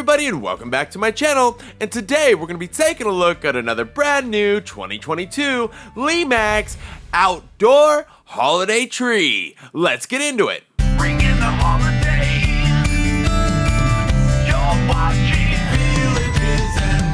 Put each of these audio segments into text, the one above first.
everybody, and welcome back to my channel. And today we're going to be taking a look at another brand new 2022 Lemax outdoor holiday tree. Let's get into it. Bring in the holidays. You're watching Villages and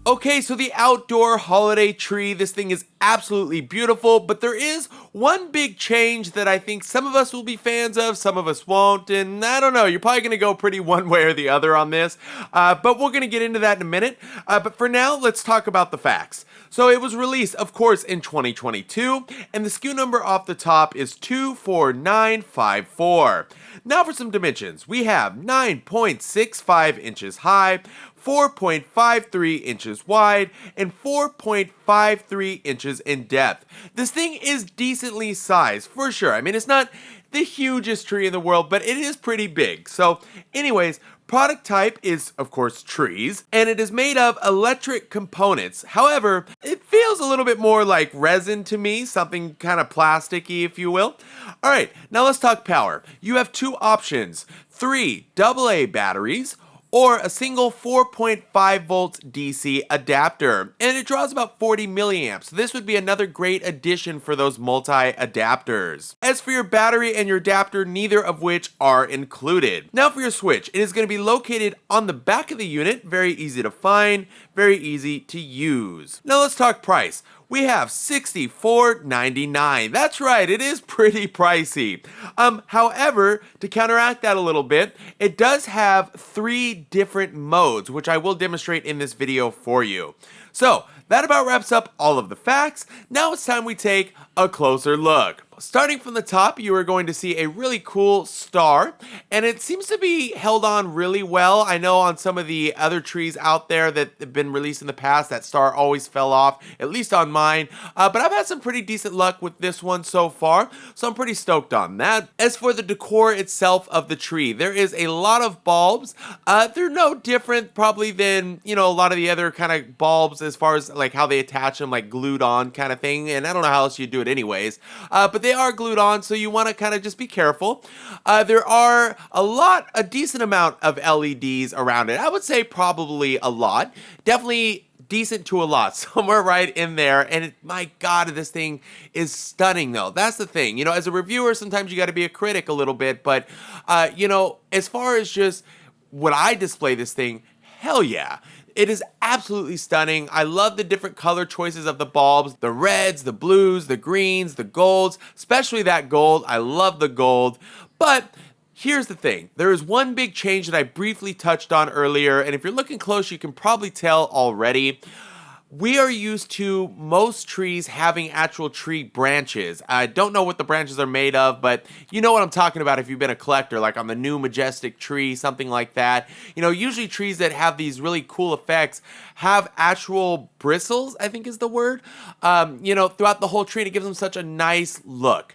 More. Okay, so the outdoor holiday tree, this thing is absolutely beautiful, but there is one big change that I think some of us will be fans of, some of us won't, and I don't know, you're probably going to go pretty one way or the other on this, but we're going to get into that in a minute. But for now, let's talk about the facts. So it was released, of course, in 2022, and the SKU number off the top is 24954. Now for some dimensions. We have 9.65 inches high, 4.53 inches wide, and 4.53 inches in depth. This thing is decently sized, for sure. I mean, it's not the hugest tree in the world, but it is pretty big. So anyways, product type is, of course, trees, and it is made of electric components. However, it feels a little bit more like resin to me, something kind of plasticky, if you will. All right, now let's talk power. You have two options, 3 AA batteries, or a single 4.5 volts DC adapter, and it draws about 40 milliamps. So this would be another great addition for those multi-adapters. As for your battery and your adapter, neither of which are included. Now for your switch, it is going to be located on the back of the unit, very easy to find, very easy to use. Now let's talk price. We have $64.99. That's right, it is pretty pricey. However, to counteract that a little bit, it does have 3 different modes, which I will demonstrate in this video for you. So, that about wraps up all of the facts. Now it's time we take a closer look. Starting from the top, you are going to see a really cool star, and it seems to be held on really well. I know on some of the other trees out there that have been released in the past, that star always fell off, at least on mine, but I've had some pretty decent luck with this one so far, so I'm pretty stoked on that. As for the decor itself of the tree, there is a lot of bulbs. They're no different probably than, you know, a lot of the other kind of bulbs as far as like how they attach them, like glued on kind of thing, and I don't know how else you do it anyways, but they are glued on, so you want to kind of just be careful. There are a decent amount of LEDs around it. I would say probably a lot. Definitely decent to a lot, somewhere right in there, and my god, this thing is stunning though. That's the thing, you know, as a reviewer, sometimes you got to be a critic a little bit, but you know, as far as just would I display this thing, hell yeah. It is absolutely stunning. I love the different color choices of the bulbs, the reds, the blues, the greens, the golds, especially that gold. I love the gold, but here's the thing. There is one big change that I briefly touched on earlier, and if you're looking close, you can probably tell already. We are used to most trees having actual tree branches. I don't know what the branches are made of, but you know what I'm talking about if you've been a collector, like on the new majestic tree, something like that. You know, usually trees that have these really cool effects have actual bristles, I think is the word, you know, throughout the whole tree, and it gives them such a nice look.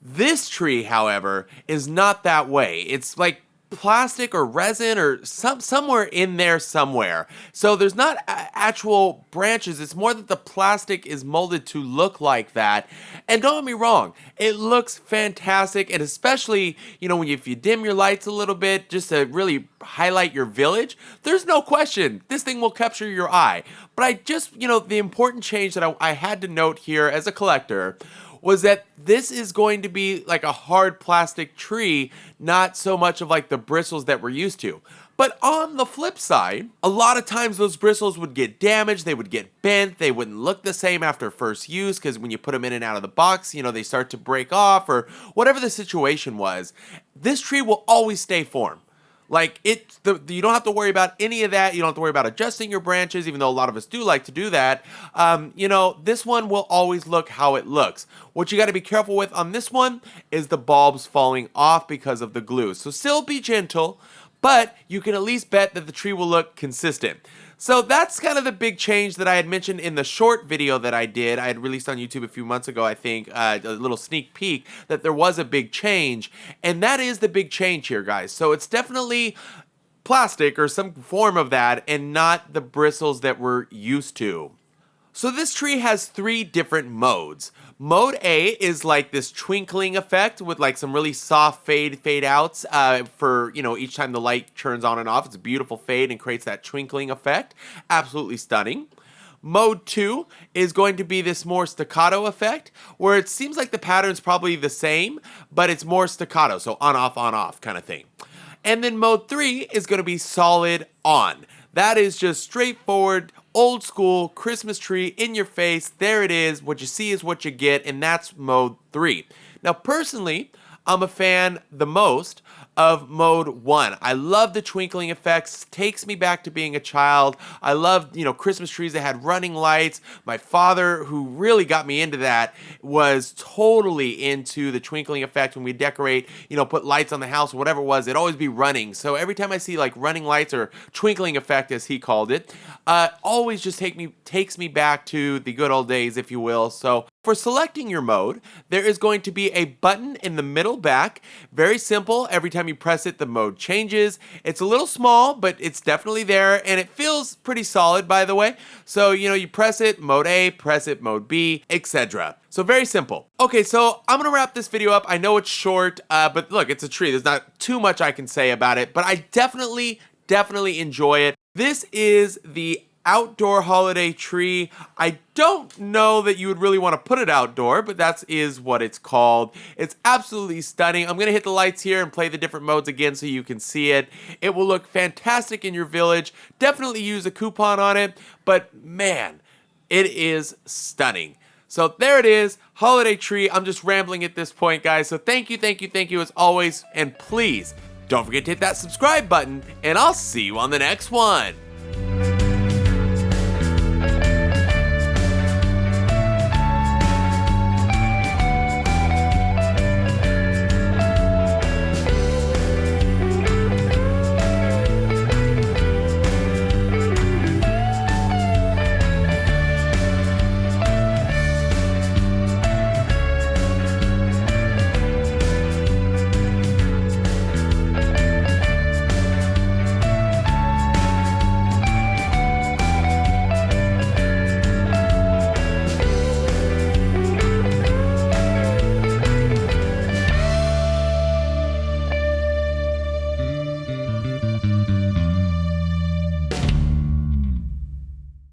This tree, however, is not that way. It's like plastic or resin or somewhere in there somewhere. So there's not actual branches. It's more that the plastic is molded to look like that. And don't get me wrong, it looks fantastic, and especially, you know, if you dim your lights a little bit just to really highlight your village, there's no question this thing will capture your eye. But I just, you know, the important change that I had to note here as a collector was that this is going to be like a hard plastic tree, not so much of like the bristles that we're used to. But on the flip side, a lot of times those bristles would get damaged, they would get bent, they wouldn't look the same after first use because when you put them in and out of the box, you know, they start to break off or whatever the situation was. This tree will always stay form. Like, you don't have to worry about any of that. You don't have to worry about adjusting your branches, even though a lot of us do like to do that. You know, this one will always look how it looks. What you got to be careful with on this one is the bulbs falling off because of the glue. So still be gentle, but you can at least bet that the tree will look consistent. So that's kind of the big change that I had mentioned in the short video that I did. I had released on YouTube a few months ago, I think, a little sneak peek that there was a big change. And that is the big change here, guys. So it's definitely plastic or some form of that and not the bristles that we're used to. So this tree has 3 different modes. Mode A is like this twinkling effect with like some really soft fade outs for, each time the light turns on and off. It's a beautiful fade and creates that twinkling effect. Absolutely stunning. Mode 2 is going to be this more staccato effect, where it seems like the pattern's probably the same, but it's more staccato, so on, off kind of thing. And then mode 3 is going to be solid on. That is just straightforward, old school Christmas tree in your face. There it is. What you see is what you get, and that's mode 3. Now, personally, I'm a fan the most of mode 1. I love the twinkling effects, takes me back to being a child. I love, Christmas trees that had running lights. My father, who really got me into that, was totally into the twinkling effect when we decorate, put lights on the house or whatever it was, it'd always be running. So every time I see like running lights or twinkling effect as he called it, always just takes me back to the good old days, if you will. So for selecting your mode, there is going to be a button in the middle back. Very simple. Every time you press it, the mode changes. It's a little small, but it's definitely there, and it feels pretty solid, by the way. So, you press it, mode A, press it, mode B, etc. So very simple. Okay, so I'm gonna wrap this video up. I know it's short, but look, it's a tree. There's not too much I can say about it, but I definitely enjoy it. This is the outdoor holiday tree. I don't know that you would really want to put it outdoor, but that is what it's called. It's absolutely stunning. I'm going to hit the lights here and play the different modes again so you can see it. It will look fantastic in your village. Definitely use a coupon on it, but man, it is stunning. So there it is, holiday tree. I'm just rambling at this point, guys. So thank you as always. And please, don't forget to hit that subscribe button, and I'll see you on the next one.